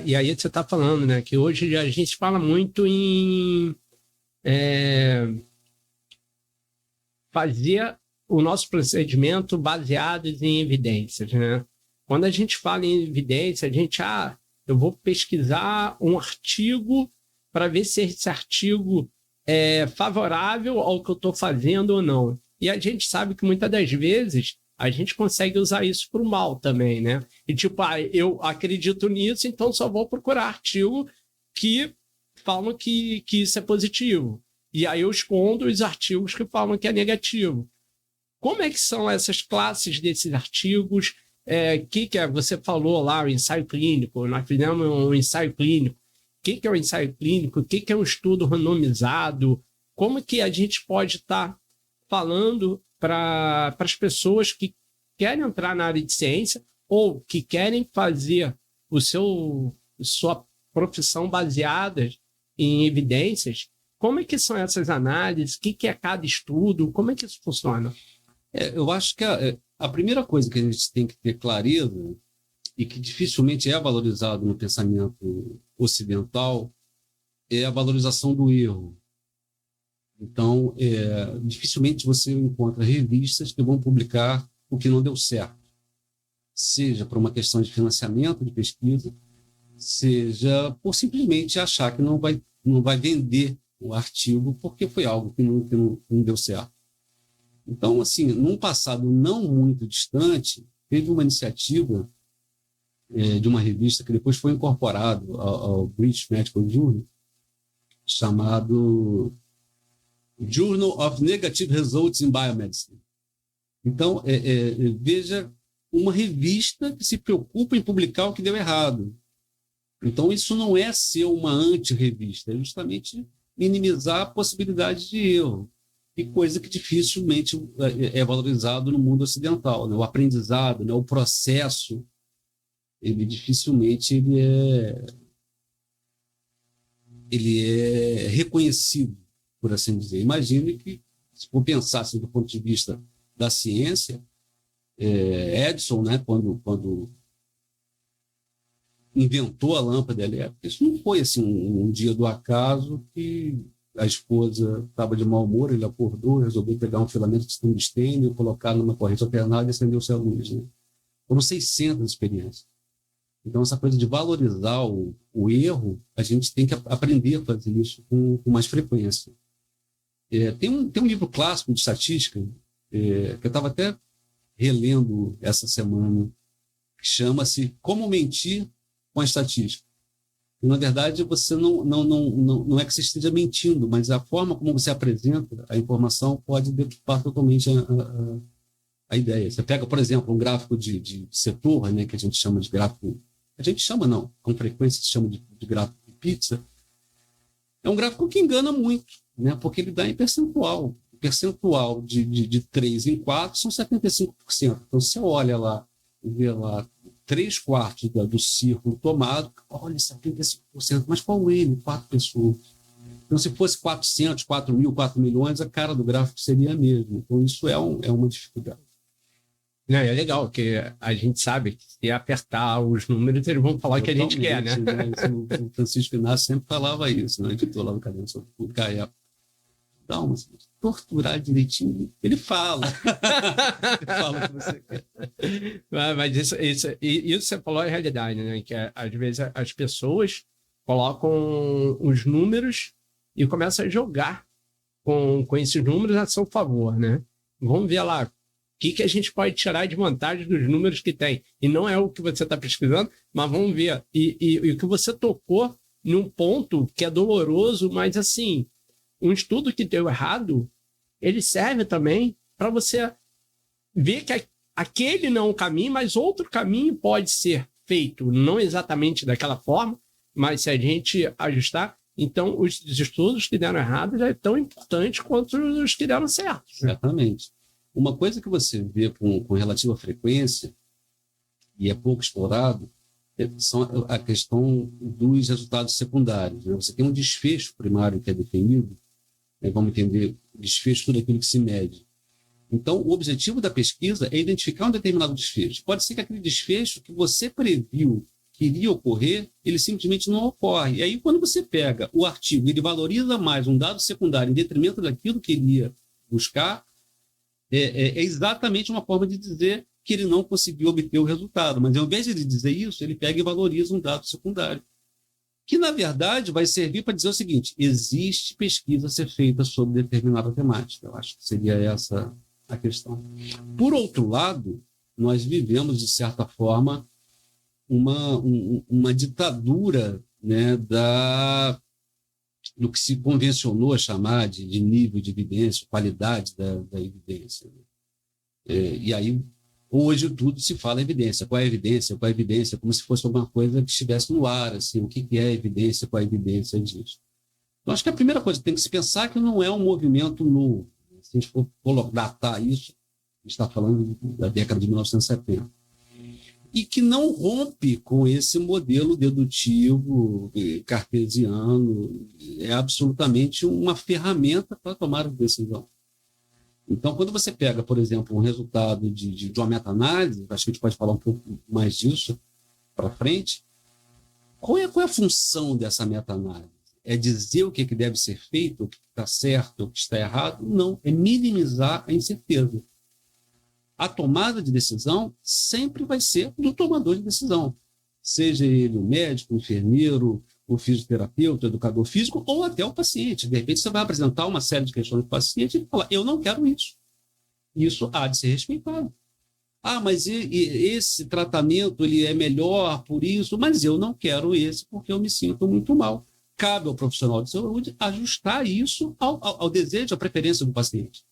E aí você está falando, né, que hoje a gente fala muito em fazer o nosso procedimento baseado em evidências, né? Quando a gente fala em evidência, a gente, eu vou pesquisar um artigo para ver se esse artigo é favorável ao que eu estou fazendo ou não. E a gente sabe que muitas das vezes a gente consegue usar isso para o mal também, né? E tipo, eu acredito nisso, então só vou procurar artigo que falam que isso é positivo. E aí eu escondo os artigos que falam que é negativo. Como é que são essas classes desses artigos? Que você falou lá, o ensaio clínico, nós fizemos um ensaio clínico. O que é o ensaio clínico? O que é um estudo randomizado? Como que a gente pode estar falando para as pessoas que querem entrar na área de ciência ou que querem fazer sua profissão baseada em evidências? Como é que são essas análises? O que é cada estudo? Como é que isso funciona? Eu acho que a primeira coisa que a gente tem que ter clareza e que dificilmente é valorizado no pensamento ocidental é a valorização do erro. Então, dificilmente você encontra revistas que vão publicar o que não deu certo, seja por uma questão de financiamento de pesquisa, seja por simplesmente achar que não vai vender o artigo porque foi algo que não deu certo. Então, assim, num passado não muito distante, teve uma iniciativa de uma revista que depois foi incorporado ao British Medical Journal, chamado Journal of Negative Results in Biomedicine. Então, veja, uma revista que se preocupa em publicar o que deu errado. Então, isso não é ser uma anti-revista, é justamente minimizar a possibilidade de erro, e coisa que dificilmente é valorizado no mundo ocidental, né? O aprendizado, né? O processo, ele dificilmente ele é reconhecido, por assim dizer. Imagine que, se for pensar assim, do ponto de vista da ciência, Edison, né, quando inventou a lâmpada elétrica, isso não foi assim um dia do acaso que a esposa estava de mau humor, ele acordou, resolveu pegar um filamento de tungstênio, colocar numa corrente alternada e acendeu-se a luz. Né? Foram 600 experiências. Então, essa coisa de valorizar o erro, a gente tem que aprender a fazer isso com mais frequência. Tem um livro clássico de estatística, que eu estava até relendo essa semana, que chama-se Como Mentir com a Estatística. E, na verdade, você não é que você esteja mentindo, mas a forma como você apresenta a informação pode deturpar totalmente a ideia. Você pega, por exemplo, um gráfico de setor, né, que a gente chama de gráfico... A gente chama, não, com frequência se chama de gráfico de pizza. É um gráfico que engana muito, né, porque ele dá em percentual. O percentual de 3 em 4 são 75%. Então, você olha lá e vê lá 3/4 do círculo tomado, olha, 75%, mas qual ele? 4 pessoas. Então, se fosse 400, 4 mil, 4 milhões, a cara do gráfico seria a mesma. Então, isso é uma dificuldade. É legal, porque a gente sabe que se apertar os números, eles vão falar o que a gente quer, né? O Francisco Inácio sempre falava isso, né? Editor lá no Caderno sobre Pública à época. Dá uma torturar direitinho. Ele fala. Ele fala o que você quer. Mas isso você falou é realidade, né? Que às vezes as pessoas colocam os números e começam a jogar com esses números a seu favor, né? Vamos ver lá o que a gente pode tirar de vantagem dos números que tem. E não é o que você está pesquisando, mas vamos ver. E o que você tocou num ponto que é doloroso, mas assim, um estudo que deu errado, ele serve também para você ver que aquele não é um caminho, mas outro caminho pode ser feito, não exatamente daquela forma, mas se a gente ajustar, então os estudos que deram errado já é tão importante quanto os que deram certo. Exatamente. Uma coisa que você vê com relativa frequência, e é pouco explorado, são a questão dos resultados secundários. Né? Você tem um desfecho primário que é definido, né? Vamos entender desfecho, tudo aquilo que se mede. Então, o objetivo da pesquisa é identificar um determinado desfecho. Pode ser que aquele desfecho que você previu queria ocorrer, ele simplesmente não ocorre. E aí, quando você pega o artigo, ele valoriza mais um dado secundário em detrimento daquilo que ele ia buscar, é exatamente uma forma de dizer que ele não conseguiu obter o resultado. Mas, ao invés de dizer isso, ele pega e valoriza um dado secundário, que, na verdade, vai servir para dizer o seguinte: existe pesquisa a ser feita sobre determinada temática. Eu acho que seria essa a questão. Por outro lado, nós vivemos, de certa forma, uma ditadura, né, do que se convencionou a chamar de nível de evidência, qualidade da evidência. E aí, hoje, tudo se fala evidência. Qual é a evidência? Qual é a evidência? Como se fosse alguma coisa que estivesse no ar, assim, o que é evidência, qual é a evidência disso. Então, acho que a primeira coisa que tem que se pensar é que não é um movimento novo. Se a gente for datar isso, a gente está falando da década de 1970. E que não rompe com esse modelo dedutivo, cartesiano, é absolutamente uma ferramenta para tomar decisão. Então, quando você pega, por exemplo, um resultado de uma meta-análise, acho que a gente pode falar um pouco mais disso para frente, qual é a função dessa meta-análise? É dizer o que deve ser feito, o que está certo, o que está errado? Não, é minimizar a incerteza. A tomada de decisão sempre vai ser do tomador de decisão, seja ele o médico, o enfermeiro, o fisioterapeuta, o educador físico ou até o paciente. De repente, você vai apresentar uma série de questões para o paciente e falar: eu não quero isso. Isso há de ser respeitado. Mas esse tratamento ele é melhor por isso, mas eu não quero esse porque eu me sinto muito mal. Cabe ao profissional de saúde ajustar isso ao desejo, à preferência do paciente.